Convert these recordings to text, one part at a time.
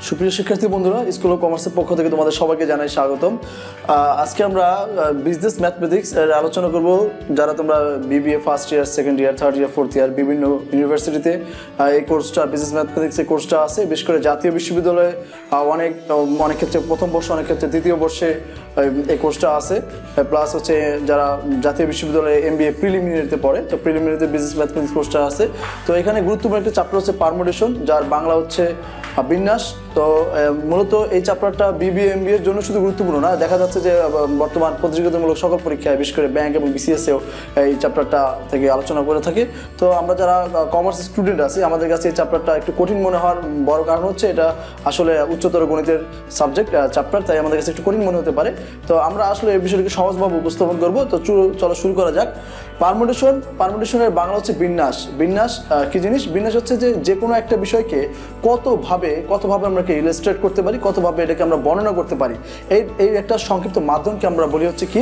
সুপ্রিয় শিক্ষার্থী বন্ধুরা, স্কুল অফ কমার্সের পক্ষ থেকে তোমাদের সবাইকে জানাই স্বাগতম। আজকে আমরা বিজনেস ম্যাথমেটিক্স এর আলোচনা করব। যারা তোমরা BBA first year, second year, third year, fourth year বিভিন্ন ইউনিভার্সিটিতে এই কোর্সটা বিজনেস ম্যাথমেটিক্স এই কোর্সটা আছে। বিশেষ করে জাতীয় বিশ্ববিদ্যালয়ে অনেক ক্ষেত্রে প্রথম বর্ষ, অনেক ক্ষেত্রে দ্বিতীয় বর্ষে এই কোর্সটা আছে। প্লাস হচ্ছে যারা জাতীয় বিশ্ববিদ্যালয়ে এমবিএ প্রিলিমিনারিতে পড়ে, তো প্রিলিমিনারিতে বিজনেস ম্যাথমেটিক্স কোর্সটা আছে। তো এখানে গুরুত্বপূর্ণ একটা চ্যাপ্টার হচ্ছে পারমুটেশন, যার বাংলা হচ্ছে বিন্যাস। তো মূলত এই চ্যাপ্টারটা বিবিএ এমবিএ এর জন্য শুধু গুরুত্বপূর্ণ না, দেখা যাচ্ছে যে বর্তমান প্রতিযোগিতামূলক সকল পরীক্ষায় বিশেষ করে ব্যাংক এবং বিসিএসেও এই চ্যাপ্টারটা থেকে আলোচনা করে থাকে। তো আমরা যারা কমার্স স্টুডেন্ট আছি, আমাদের কাছে এই চ্যাপ্টারটা একটু কঠিন মনে হওয়ার বড় কারণ হচ্ছে এটা আসলে উচ্চতর গণিতের সাবজেক্ট চ্যাপ্টার, তাই আমাদের কাছে একটু কঠিন মনে হতে পারে। তো আমরা আসলে এই বিষয়টাকে সহজভাবে উপস্থাপন করব। তো চলো শুরু করা যাক। পারমুটেশনের বাংলা হচ্ছে বিন্যাস। বিন্যাস কি জিনিস? বিন্যাস হচ্ছে যে কোনো একটা বিষয়কে কতভাবে আমরা ইলাস্ট্রেট করতে পারি, কতভাবে এটাকে আমরা বর্ণনা করতে পারি, এই একটা সংক্ষিপ্ত মাধ্যমকে আমরা বলি হচ্ছে কি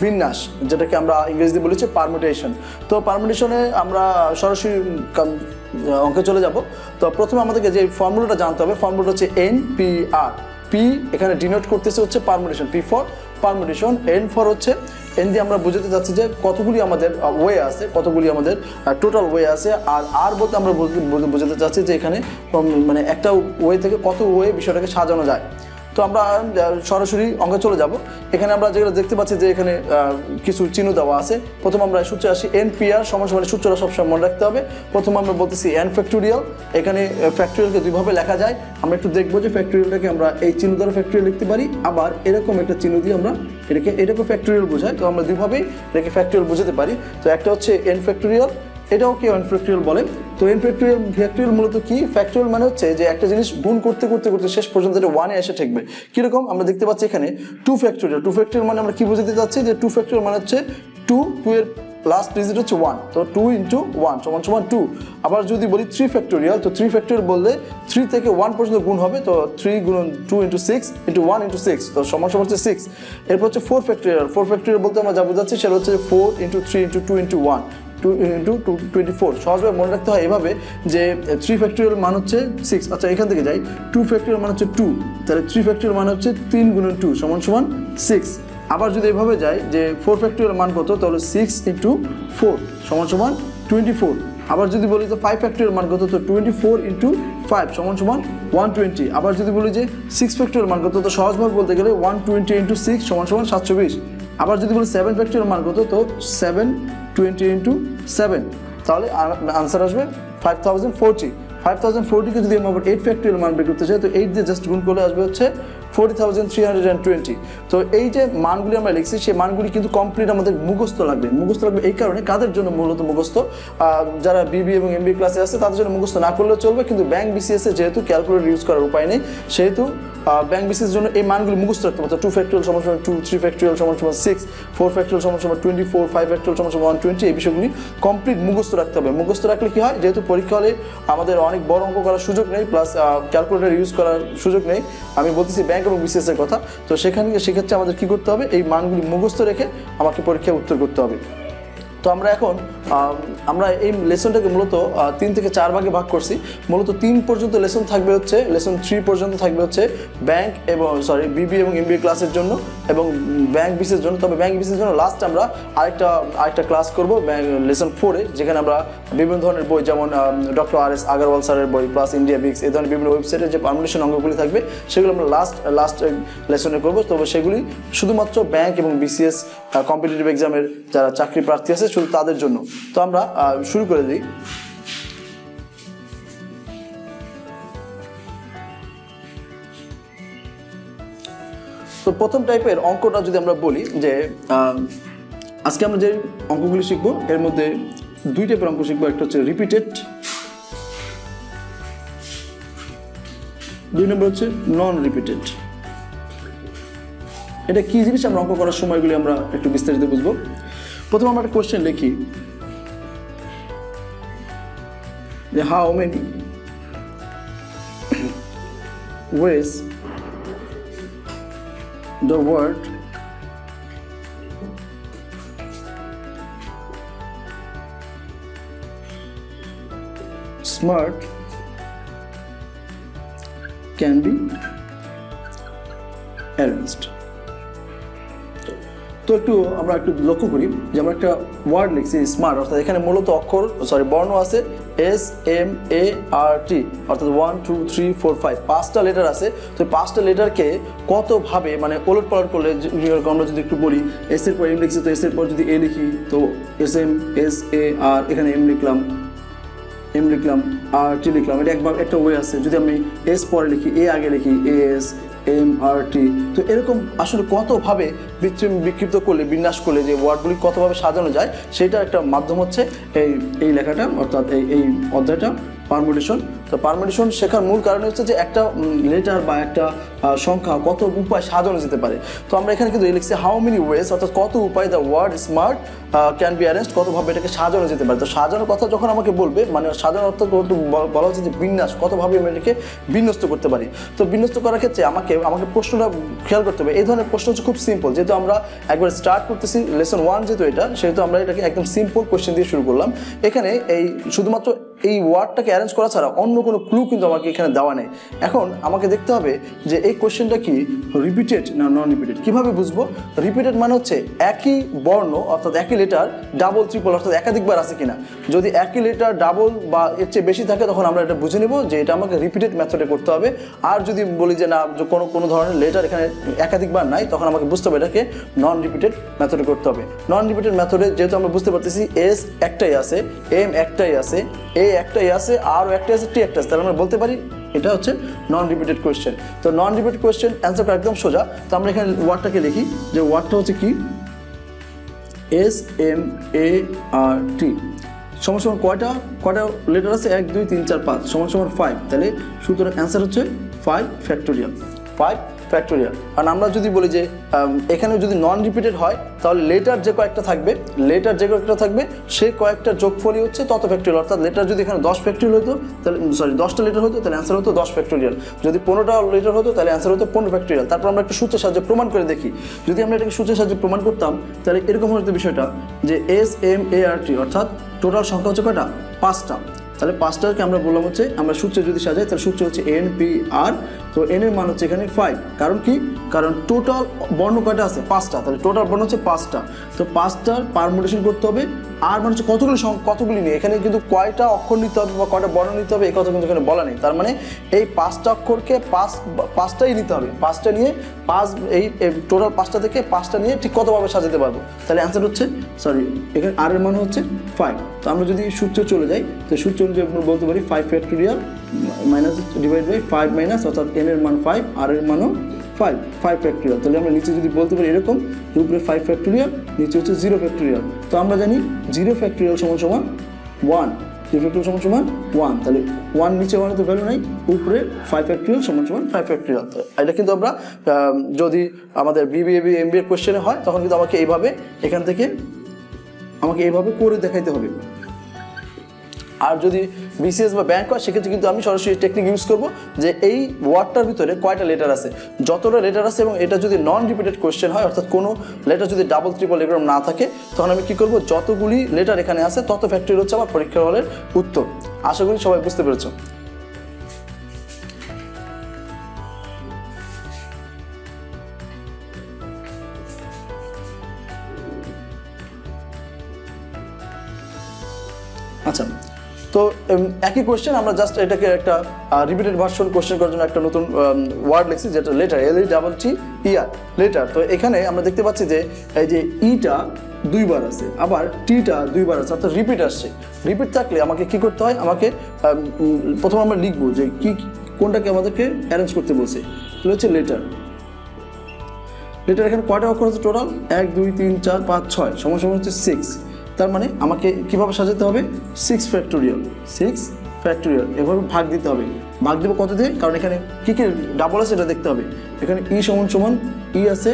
বিন্যাস, যেটাকে আমরা ইংরেজিতে বলি হচ্ছে পারমুটেশন। তো পারমুটেশনে আমরা সরাসরি অঙ্কে চলে যাব। তো প্রথমে আমাদেরকে যে ফর্মুলাটা জানতে হবে, ফর্মুলাটা হচ্ছে NPR। পি এখানে ডিনোট করতেছে হচ্ছে permutation, P for permutation, N for হচ্ছে এন দিয়ে আমরা বুঝাতে চাচ্ছি যে কতগুলি আমাদের ওয়ে আছে, কতগুলি আমাদের টোটাল ওয়ে আছে। আর বলতে আমরা বোঝাতে চাচ্ছি যে এখানে মানে একটা ওয়ে থেকে কত ওয়ে বিষয়টাকে সাজানো যায়। তো আমরা সরাসরি অঙ্কে চলে যাব। এখানে আমরা যেগুলো দেখতে পাচ্ছি যে এখানে কিছু চিহ্ন দেওয়া আছে। প্রথম আমরা সূত্রে আসি, NPR সমান সূত্রটা সবসময় মনে রাখতে হবে। প্রথম আমরা বলতেছি n ফ্যাক্টোরিয়াল। এখানে ফ্যাক্টোরিয়ালকে দুইভাবে লেখা যায়। আমরা একটু দেখবো যে ফ্যাক্টোরিয়ালটাকে আমরা এই চিহ্ন দ্বারা ফ্যাক্টোরিয়াল লিখতে পারি, আবার এরকম একটা চিহ্ন দিয়ে আমরা এটাকে ফ্যাক্টোরিয়াল বোঝায়। তো আমরা দুইভাবেই এটাকে ফ্যাক্টোরিয়াল বোঝাতে পারি। তো একটা হচ্ছে n ফ্যাক্টোরিয়াল, এটাও কি n ফ্যাক্টোরিয়াল বলে। তো n ফ্যাক্টোরিয়াল মূলত কি? ফ্যাক্টোরিয়াল মানে হচ্ছে যে একটা জিনিস গুণ করতে করতে করতে শেষ পর্যন্ত এটা 1 এ এসে ঠেকবে। কিরকম? আমরা দেখতে পাচ্ছি এখানে 2 ফ্যাক্টোরিয়াল। 2 ফ্যাক্টোরিয়াল মানে আমরা কি বোঝাতে চাচ্ছি যে 2 ফ্যাক্টোরিয়াল মানে হচ্ছে 2 এর লাস্ট ডিজিট হচ্ছে 1, তো 2 × 1 সমান 2। আবার যদি বলি 3 ফ্যাক্টোরিয়াল, তো 3 ফ্যাক্টোরিয়াল বললে 3 থেকে 1 পর্যন্ত গুণ হবে, তো 3 গুণ 2 × 6 × 1 × 6, তো সমান হচ্ছে 6। এরপর হচ্ছে 4 ফ্যাক্টোরিয়াল। 4 ফ্যাক্টোরিয়াল বলতে আমরা যা বোঝাচ্ছি সেটা হচ্ছে 4 × 3 × 2 × 1, 2 × 24। সহজভাবে মনে রাখতে হয় এভাবে যে 3 ফ্যাক্টোরিয়াল মান হচ্ছে 6। আচ্ছা, এখান থেকে যাই, 2 ফ্যাক্টোরিয়াল মান হচ্ছে 2, তাহলে 3 ফ্যাক্টোরিয়াল মান হচ্ছে 3 × 2 সমান 6। আবার যদি এভাবে যাই যে 4 ফ্যাক্টোরিয়াল মান কত, তাহলে 6 × 4 সমান 24। আবার যদি বলি যে 5 ফ্যাক্টোরিয়াল মান কত, তো 24 × 5 সমান 120। আবার যদি বলি যে 6 ফ্যাক্টোরিয়াল মান কত, তো সহজভাবে বলতে গেলে 120 × 6 সমান 720। আবার যদি বলি 7 ফ্যাক্টোরিয়াল মান কত, তো 720 × 7, তাহলে আনসার আসবে 5040। 5040কে যদি আমরা আবার 8 ফ্যাক্টোরিয়াল মান বের করতে চাই, তো 8 দিয়ে জাস্ট গুণ করলে আসবে হচ্ছে 40,320। তো এই যে মানগুলি আমরা লিখছি, সেই মানগুলি কিন্তু কমপ্লিট আমাদের মুখস্থ লাগবে। এই কারণে কাদের জন্য মূলত মুখস্থ? যারা বিবি এবং এমবি ক্লাসে আছে তাদের জন্য মুখস্থ না করলেও চলবে, কিন্তু ব্যাংক বিসিএস এ যেহেতু ক্যালকুলেটর ইউজ করার উপায় নেই, সেহেতু ব্যাংক বিসিএস জন্য এই মানগুলি মুখস্থ রাখতে পারতো। 2 ফ্যাক্টোরিয়াল সমান 2, 3 ফ্যাক্টোরিয়াল সমান 6, 4 ফ্যাক্টোরিয়াল সমান 24, 5 ফ্যাক্টোরিয়াল সমান 120। এই বিষয়গুলি কমপ্লিট মুখস্থ রাখতে হবে। মুখস্থ রাখলে কি হয়, যেহেতু পরীক্ষা হলে আমাদের অনেক বড় অঙ্ক করার সুযোগ নেই, প্লাস ক্যালকুলেটর ইউজ করার সুযোগ নেই। আমি বলতেছি ব্যাংক এবং বিসিএস এর কথা। তো সেক্ষেত্রে আমাদের কি করতে হবে, এই মানগুলি মুখস্থ রেখে আমাকে পরীক্ষায় উত্তর করতে হবে। তো আমরা এখন এই লেসনটাকে মূলত 3 থেকে 4 ভাগে ভাগ করছি। মূলত 3 পর্যন্ত লেসন থাকবে হচ্ছে, লেসন 3 পর্যন্ত থাকবে হচ্ছে ব্যাংক এবং বিবি এবং এমবিএ ক্লাসের জন্য এবং ব্যাংক বিসিএস জন্য। তবে ব্যাংক বিসিএস জন্য লাস্ট আমরা আরেকটা ক্লাস করবো লেসন 4-এ, যেখানে আমরা বিভিন্ন ধরনের বই, যেমন ডক্টর RS আগারওয়াল স্যারের বই, প্লাস ইন্ডিয়া বিক্স, এই ধরনের বিভিন্ন ওয়েবসাইটে যে পারমুটেশন অঙ্কগুলি থাকবে সেগুলো আমরা লাস্ট লেসনে করবো। তবে সেগুলি শুধুমাত্র ব্যাংক এবং বিসিএস কম্পিটিটিভ এক্সামের যারা চাকরি প্রার্থী আছে শুধু তাদের জন্য। তো আমরা শুরু করে দিই। তো প্রথম টাইপের অঙ্কটা যদি আমরা বলি যে আজকে আমরা যে অঙ্কগুলি শিখবো এর মধ্যে 2 টাইপের অঙ্ক শিখবো। একটা হচ্ছে রিপিটেড, 2 নম্বর হচ্ছে নন রিপিটেড। এটা কি জিনিস আমরা অঙ্ক করার সময়গুলি আমরা একটু বিস্তারিত বুঝবো। প্রথমে আমরা একটা কোশ্চেন লিখি যে how many ways the word smart can be arranged. তো আমরা একটু লক্ষ্য করি যে আমরা একটা ওয়ার্ড লিখছি স্মার্ট, অর্থাৎ এখানে মূলত বর্ণ আছে SMART, অর্থাৎ 1 2 3 4 5 5টা লেটার আছে। তো 5টা লেটারকে কতভাবে মানে ওলট পালট করলে, আমরা যদি একটু বলি এস এর পর এম লিখছি, তো এস এর পর যদি এ লিখি তো SMSAR, এখানে এম লিখলাম RT লিখলাম, এটা একটা ওয়ে আছে। যদি আমি এস পরে লিখি, এ আগে লিখি, ASMRT, তো এরকম আসলে কতভাবে বিক্ষিপ্ত করলে, বিন্যাস করলে যে ওয়ার্ডগুলি কতভাবে সাজানো যায় সেটার একটা মাধ্যম হচ্ছে এই লেখাটা, অর্থাৎ এই অধ্যায়টা পারমুটেশন। তো পারমুটেশন শেখার মূল কারণ হচ্ছে যে একটা লেটার বা একটা সংখ্যা কত উপায় সাজানো যেতে পারে। তো আমরা এখানে কিন্তু লিখছি হাউ মেনি ওয়েজ, অর্থাৎ কত উপায় the word smart can be arranged, কতভাবে এটাকে সাজানো যেতে পারে। তো সাজানোর কথা যখন আমাকে বলবে, মানে সাজানোর অর্থ বলা হচ্ছে যে বিন্যাস, কতভাবে আমি এটাকে বিন্যস্ত করতে পারি। তো বিন্যস্ত করার ক্ষেত্রে আমাকে প্রশ্নটা খেয়াল করতে হবে। এই ধরনের প্রশ্ন হচ্ছে খুব সিম্পল, যেহেতু আমরা একবার স্টার্ট করতেছি লেসন 1, যেহেতু এটা, সেহেতু আমরা এটাকে একদম সিম্পল কোয়েশ্চেন দিয়ে শুরু করলাম। এখানে শুধুমাত্র এই ওয়ার্ডটাকে অ্যারেঞ্জ করা ছাড়া অন্য কোনো ক্লু কিন্তু আমাকে এখানে দেওয়া নেই। এখন আমাকে দেখতে হবে যে এই কোয়েশ্চেনটা কি রিপিটেড না নন রিপিটেড। কীভাবে বুঝবো? রিপিটেড মানে হচ্ছে একই বর্ণ, অর্থাৎ একই লেটার ডাবল ট্রিপল, অর্থাৎ একাধিকবার আছে কিনা। যদি একই লেটার ডাবল বা এর চেয়ে বেশি থাকে, তখন আমরা এটা বুঝে নেব যে এটা আমাকে রিপিটেড মেথডে করতে হবে। আর যদি বলি যে না, কোনো ধরনের লেটার এখানে একাধিকবার নাই, তখন আমাকে বুঝতে হবে এটাকে নন রিপিটেড মেথডে করতে হবে। নন রিপিটেড মেথডে যেহেতু আমরা বুঝতে পারতেছি এস একটাই আছে, এম একটাই আছে, এ একটাই আছে, আরও একটাই আছে, টি একটা আছে, তাহলে আমরা বলতে পারি এটা হচ্ছে নন রিপিটেড কোয়েশ্চেন। তো নন রিপিটেড কোয়েশ্চেন অ্যান্সারটা একদম সোজা। তো আমরা এখানে ওয়ার্ডটাকে লিখি, যে ওয়ার্ডটা হচ্ছে কি SMART সমান সমান কয়টা লেটার আছে? 1 2 3 4 5 সমান সমান 5। তাহলে সুতরাং অ্যান্সার হচ্ছে 5 ফ্যাক্টোরিয়াল। কারণ আমরা যদি বলি যে এখানে যদি নন রিপিটেড হয়, তাহলে লেটার যে কয়েকটা থাকবে সেই কয়েকটা যোগফলই হচ্ছে তত ফ্যাক্টোরিয়াল। অর্থাৎ লেটার যদি এখানে 10 ফ্যাক্টোরিয়াল হতো, তাহলে 10টা লেটার হতো, তাহলে অ্যান্সার হতো 10 ফ্যাক্টোরিয়াল। যদি 15টা লেটার হতো, তাহলে অ্যান্সার হতো 15 ফ্যাক্টোরিয়াল। তারপর আমরা একটা সূত্রের সাহায্যে প্রমাণ করে দেখি। যদি আমরা এটাকে সূত্রের সাহায্যে প্রমাণ করতাম, তাহলে এরকম হতো বিষয়টা যে SMART, অর্থাৎ টোটাল সংখ্যা হচ্ছে কয়টা? 5টা। তাহলে 5টাকে আমরা বললাম হচ্ছে, আমরা সূত্রে যদি সাজাই তাহলে সূত্র হচ্ছে NPR। তো এন এর মান হচ্ছে এখানে 5। কারণ কি? কারণ টোটাল বর্ণ কয়টা আছে? 5টা। তাহলে টোটাল বর্ণ হচ্ছে 5টা। তো 5টার পারমুটেশন করতে হবে। আর মানে হচ্ছে কতগুলি নিয়ে, এখানে কিন্তু কয়টা অক্ষর নিতে হবে বা কয়টা বর্ণ নিতে হবে এই কথা কিন্তু এখানে বলা নেই। তার মানে এই 5টা অক্ষরকে 5টাই নিতে হবে। 5টা নিয়ে এই টোটাল 5টা থেকে 5টা নিয়ে ঠিক কতভাবে সাজাতে পারবো। তাহলে অ্যান্সার হচ্ছে এখানে আর এর মান হচ্ছে 5। তো আমরা যদি সূত্রে চলে যাই, তো সূত্র অনুযায়ী আমরা বলতে পারি 5 factorial minus divide by 5 minus, অর্থাৎ এন এর মান 5, আর এর মানও 5 ফ্যাক্টোরিয়াল। তাহলে আমরা নিচে যদি বলতে পারি এরকম, উপরে 5 ফ্যাক্টোরিয়াল, নিচে হচ্ছে 0 ফ্যাক্টোরিয়াল। তো আমরা জানি 0 ফ্যাক্টোরিয়াল সমান 1, 0 ফ্যাক্টোরিয়াল সমান 1। তাহলে 1 নিচে 1 তো ভ্যালু নাই, উপরে 5 ফ্যাক্টোরিয়াল সমান 5 ফ্যাক্টোরিয়াল। এটা কিন্তু আমরা যদি আমাদের BBA MBA কোয়েশ্চেনে হয়, তখন কিন্তু আমাকে এইভাবে এখান থেকে এইভাবে করে দেখাইতে হবে। আর যদি BCS বা ব্যাংক হয়, সেক্ষেত্রে কিন্তু আমি সরাসরি টেকনিক ইউজ করব যে এই ওয়ার্ডটার ভিতরে কয়টা লেটার আছে, যতটা লেটার আছে, এবং এটা যদি নন রিপিটেড কোয়েশ্চেন হয়, অর্থাৎ কোনো লেটার যদি ডাবল ট্রিপল এরকম না থাকে, তখন আমি কী করব, যতগুলি লেটার এখানে আছে তত ফ্যাক্টরি হচ্ছে আমার পরীক্ষার হলের উত্তর। আশা করি সবাই বুঝতে পেরেছ। আচ্ছা, তো একই কোয়েশ্চেন আমরা জাস্ট এটাকে একটা রিপিটেড ভার্সন কোয়েশ্চেন করার জন্য একটা নতুন ওয়ার্ড লিখছি, যেটা লেটার, LETTER লেটার। তো এখানে আমরা দেখতে পাচ্ছি যে এই যে ইটা 2 বার আছে, আবার টিটা 2 বার আছে, অর্থাৎ রিপিট আসছে। রিপিট থাকলে আমাকে কি করতে হয়? আমাকে প্রথমে আমরা লিখবো যে কোনটাকে আমাদেরকে অ্যারেঞ্জ করতে বলছে। এটা হচ্ছে লেটার। এখানে কয়টা অক্ষর আছে টোটাল? 1 2 3 4 5 6 সমান হচ্ছে 6। তার মানে আমাকে কিভাবে সাজাতে হবে? 6 ফ্যাক্টোরিয়াল এভাবে ভাগ দিতে হবে। ভাগ দেবো কত দিয়ে? কারণ এখানে কী ডাবল আছে এটা দেখতে হবে। এখানে ই সমান ই আছে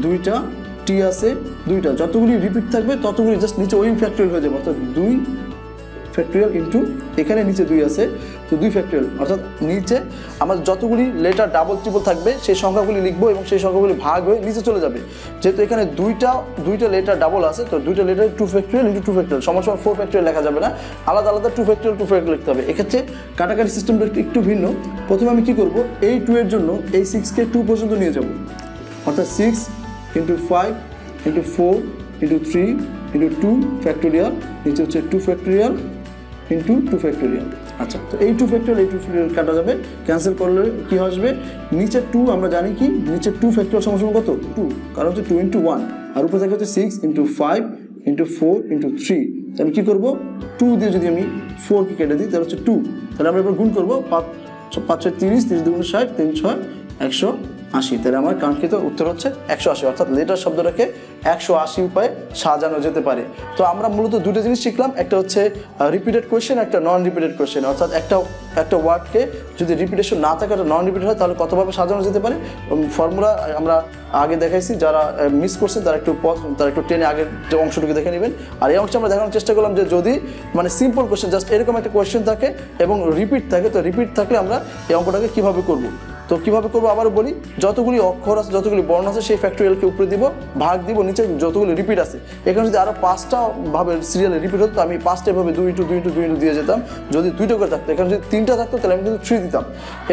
2টা, টি আছে 2টা, যতগুলি রিপিট থাকবে ততগুলি জাস্ট নিচে ওই ফ্যাক্টোরিয়াল হয়ে যাবে, অর্থাৎ 2 ফ্যাক্টরিয়াল ইন্টু এখানে নিচে 2 আছে, তো 2 ফ্যাক্টরিয়াল, অর্থাৎ নিচে আমার যতগুলি লেটার ডাবল ট্রিপল থাকবে সেই সংখ্যাগুলি লিখবো এবং সেই সংখ্যাগুলি ভাগ হয়ে নিচে চলে যাবে। যেহেতু এখানে দুইটা লেটার ডাবল আছে, তো দুইটা লেটার 2 ফ্যাক্টরিয়াল ইন্টু 2 ফ্যাক্টরিয়াল সমান 4 ফ্যাক্টরিয়াল লেখা যাবে না, আলাদা আলাদা 2 ফ্যাক্টরিয়াল লিখতে হবে। এক্ষেত্রে কাটাকাটি সিস্টেমটা একটু ভিন্ন। প্রথমে আমি কি করব, এই 2 এর জন্য এই 6কে 2 পর্যন্ত নিয়ে যাব, অর্থাৎ 6 into 5 into 4 into 3 into 2 factorial, নিচে হচ্ছে 2 ফ্যাক্টোরিয়াল ইন্টু 2 ফ্যাক্টোরিয়াল। আচ্ছা, তো এই 2 ফ্যাক্টোরিয়াল এই 2 ফ্যাক্টোরিয়াল কাটা যাবে, ক্যান্সেল করলে কি আসবে, নিচে 2 আমরা জানি কি নিচে 2 ফ্যাক্টোরিয়াল সমান কত 2, কারণ হচ্ছে 2 ইন্টু 1, আর উপরে থাকে হচ্ছে 6 ইন্টু 5 ইন্টু 4 ইন্টু 3। আমি কী করবো, 2 দিয়ে যদি আমি 4কে কেটে দিই তাহলে হচ্ছে 2, তাহলে আমরা এবার গুণ করবো, 5 6 30, 30 2 60, 3 6 180, তাহলে আমার কাঙ্ক্ষিত উত্তর হচ্ছে 180, অর্থাৎ লেটার শব্দটাকে 180 উপায়ে সাজানো যেতে পারে। তো আমরা মূলত দুটো জিনিস শিখলাম, একটা হচ্ছে রিপিটেড কোয়েশ্চেন, একটা নন রিপিটেড কোয়েশ্চেন, অর্থাৎ একটা ওয়ার্ডকে যদি রিপিটেশন না থাকে, একটা নন রিপিটেড হয়, তাহলে কতভাবে সাজানো যেতে পারে। ফর্মুলা আমরা আগে দেখাইছি, যারা মিস করছেন তারা একটু টেনে আগের যে অংশটুকু দেখে নেবেন। আর এই অংশে আমরা দেখানোর চেষ্টা করলাম যে যদি মানে সিম্পল কোয়েশ্চেন, জাস্ট এরকম একটা কোয়েশ্চেন থাকে এবং রিপিট থাকে, তো রিপিট থাকলে আমরা এই অঙ্কটাকে কীভাবে করবো। তো কীভাবে করবো আবারও বলি, যতগুলি অক্ষর আছে, যতগুলি বর্ণ আছে, সেই ফ্যাক্টোরিয়ালকে উপরে দিব, ভাগ দিব, নিচে যতগুলি রিপিট আছে। এখানে যদি আরও 5টা ভাবে সিরিয়ালে রিপিট হতো, আমি 5টা এভাবে 2 ইন্টু 2 ইন্টু 2 ইন্টু দিয়ে যেতাম। যদি 2টা করে থাকতো, এখানে যদি 3টা থাকতো তাহলে আমি কিন্তু 3 দিতাম।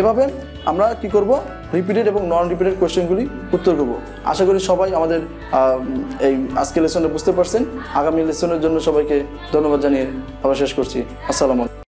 এভাবে আমরা কী করব, রিপিটেড এবং নন রিপিটেড কোয়েশ্চেনগুলি উত্তর করব। আশা করি সবাই আমাদের এই আজকের লেসনটা বুঝতে পারছেন। আগামী লেসনের জন্য সবাইকে ধন্যবাদ জানিয়ে আবার শেষ করছি। আসসালামু আলাইকুম।